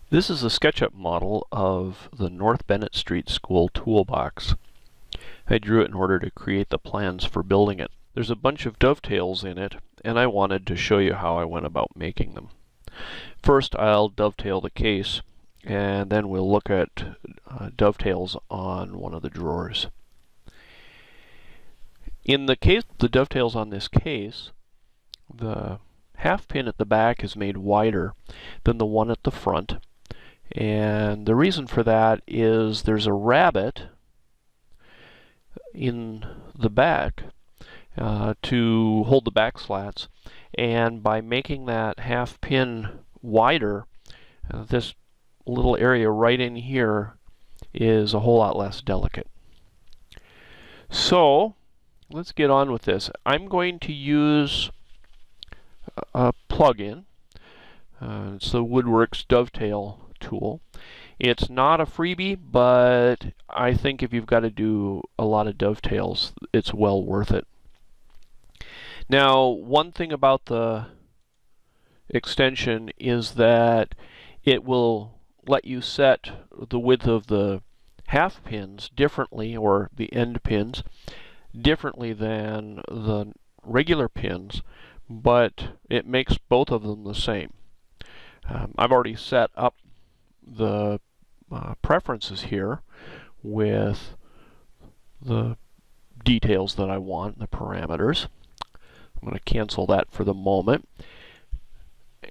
This is a SketchUp model of the North Bennett Street School toolbox. I drew it in order to create the plans for building it. There's a bunch of dovetails in it, and I wanted to show you how I went about making them. First, I'll dovetail the case, and then we'll look at dovetails on one of the drawers. In the case, the dovetails on this case, the half pin at the back is made wider than the one at the front. And the reason for that is there's a rabbet in the back to hold the back slats, and by making that half pin wider, this little area right in here is a whole lot less delicate. So let's get on with this. I'm going to use a plug-in. It's the wudworx dovetail tool. It's not a freebie, but I think if you've got to do a lot of dovetails, it's well worth it. Now, one thing about the extension is that it will let you set the width of the half pins differently, or the end pins differently than the regular pins, but it makes both of them the same. I've already set up the preferences here with the details that I want, the parameters. I'm going to cancel that for the moment,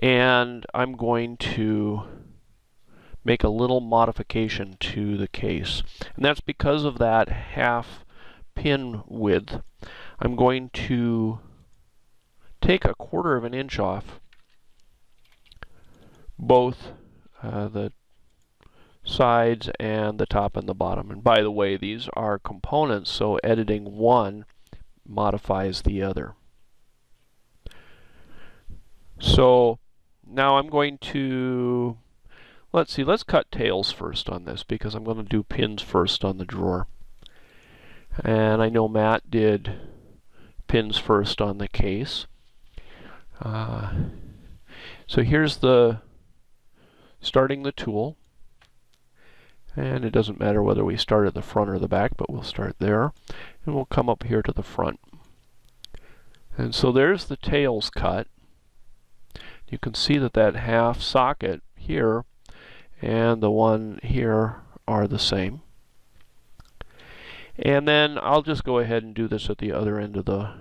and I'm going to make a little modification to the case, and that's because of that half pin width. I'm going to take 1/4 of an inch off both the sides and the top and the bottom. And by the way, these are components, so editing one modifies the other. So now I'm going to, let's cut tails first on this, because I'm going to do pins first on the drawer. And I know Matt did pins first on the case. So here's the starting the tool, and it doesn't matter whether we start at the front or the back, but we'll start there, and we'll come up here to the front. And so there's the tails cut. You can see that that half socket here and the one here are the same. And then I'll just go ahead and do this at the other end of the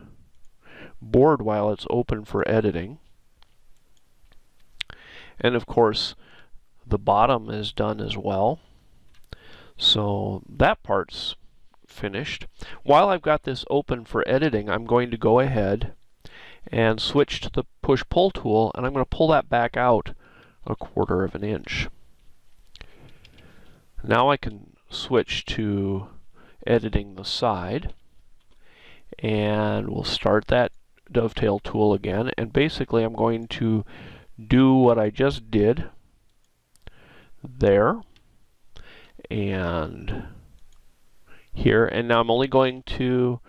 board while it's open for editing. And of course, the bottom is done as well. So that part's finished. While I've got this open for editing, I'm going to go ahead and switch to the push-pull tool, and I'm going to pull that back out 1/4 of an inch. Now I can switch to editing the side, and we'll start that dovetail tool again, and basically I'm going to do what I just did there and here, and now I'm only going to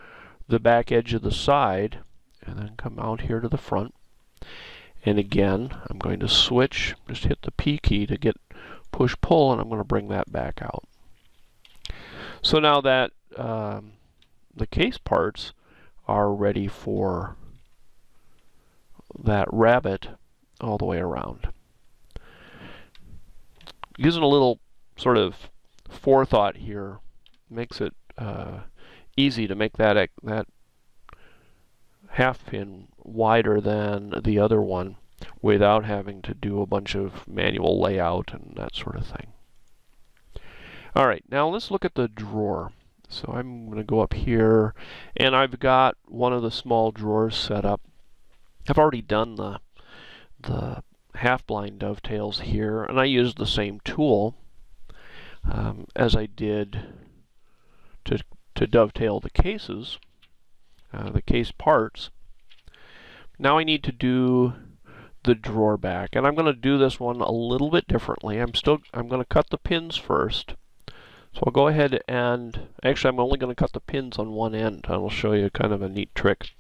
the back edge of the side and then come out here to the front, and again I'm going to switch, just hit the P key to get push-pull, and I'm going to bring that back out. So now that the case parts are ready for that rabbet all the way around. Using a little sort of forethought here makes it easy to make that half pin wider than the other one without having to do a bunch of manual layout and that sort of thing. Alright, now let's look at the drawer. So I'm going to go up here, and I've got one of the small drawers set up. I've already done the half-blind dovetails here, and I used the same tool as I did to dovetail the cases, the case parts. Now I need to do the drawer back, and I'm going to do this one a little bit differently. I'm going to cut the pins first. So I'll go ahead and, actually I'm only going to cut the pins on one end. I'll show you kind of a neat trick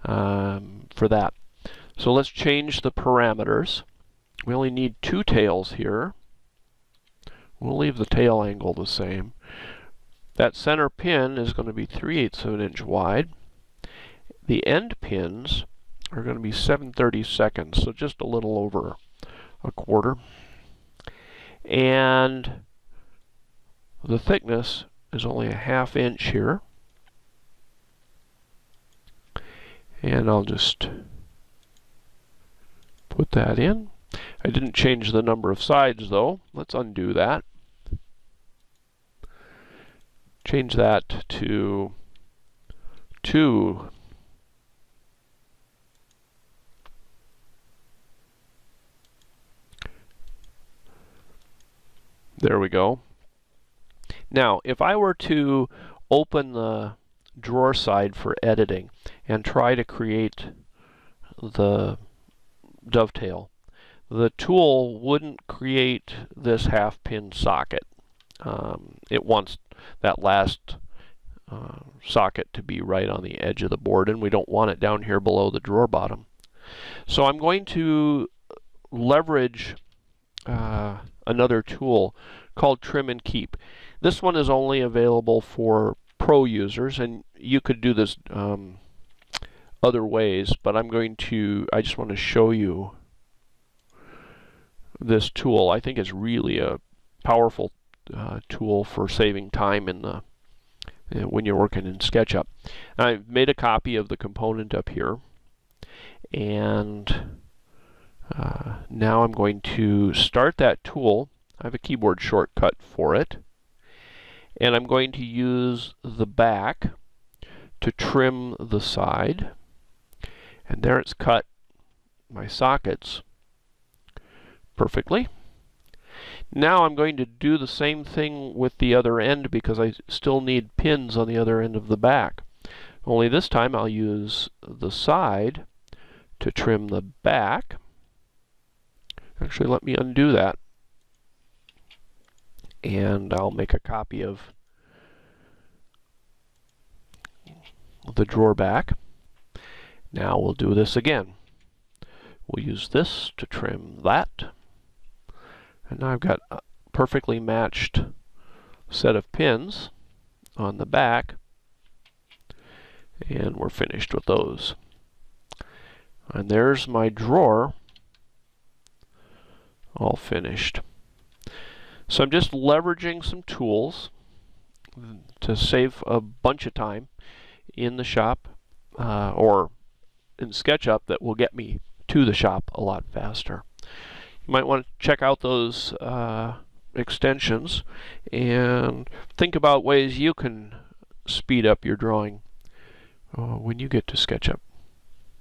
for that. So let's change the parameters. We only need 2 tails here. We'll leave the tail angle the same. That center pin is going to be 3/8 of an inch wide. The end pins are going to be 7/32, so just a little over a quarter. And the thickness is only a 1/2 inch here. And I'll just put that in. I didn't change the number of sides though. Let's undo that. Change that to 2. There we go. Now, if I were to open the drawer side for editing and try to create the dovetail, the tool wouldn't create this 1/2 pin socket. It wants that last socket to be right on the edge of the board, and we don't want it down here below the drawer bottom. So I'm going to leverage another tool called Trim and Keep. This one is only available for pro users, and you could do this other ways, but I just want to show you this tool. I think it's really a powerful tool for saving time in the when you're working in SketchUp. I've made a copy of the component up here, and now I'm going to start that tool. I have a keyboard shortcut for it, and I'm going to use the back to trim the side, and there it's cut my sockets perfectly. Now I'm going to do the same thing with the other end because I still need pins on the other end of the back. Only this time I'll use the side to trim the back. Actually, let me undo that, and I'll make a copy of the drawer back. Now we'll do this again. We'll use this to trim that. And now I've got a perfectly matched set of pins on the back, and we're finished with those. And there's my drawer all finished. So I'm just leveraging some tools to save a bunch of time in the shop or in SketchUp that will get me to the shop a lot faster. You might want to check out those extensions and think about ways you can speed up your drawing when you get to SketchUp.